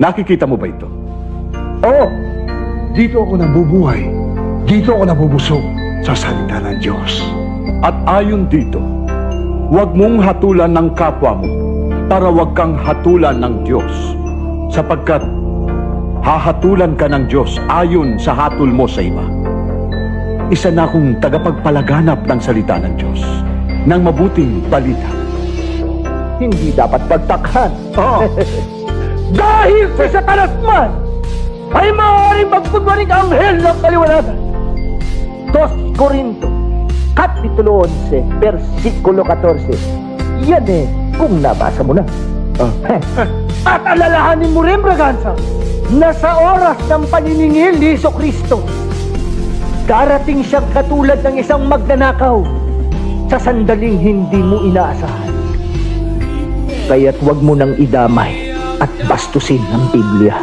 Nakikita mo ba ito? Oo, dito ako nabubuhay. Dito ako nabubusog sa salita ng Diyos. At ayon dito, huwag mong hatulan ng kapwa mo para huwag kang hatulan ng Diyos. Sapagkat hahatulan ka ng Diyos ayon sa hatol mo sa iba. Isa na akong tagapagpalaganap ng salita ng Diyos, ng mabuting balita. Hindi dapat pagtakhan. Oh, Dahil si Satanas man ay maaaring magkunwaring anghel ng kaliwanagan. 2 Corinto, Kapitulo 11, versikulo 14. Yan kung nabasa mo na. At alalahanin mo rin, Braganza, na sa oras ng paniningil ni Jesucristo, darating siyang katulad ng isang magnanakaw sa sandaling hindi mo inaasahan. Kaya't huwag mo nang idamay at bastusin ang Biblia.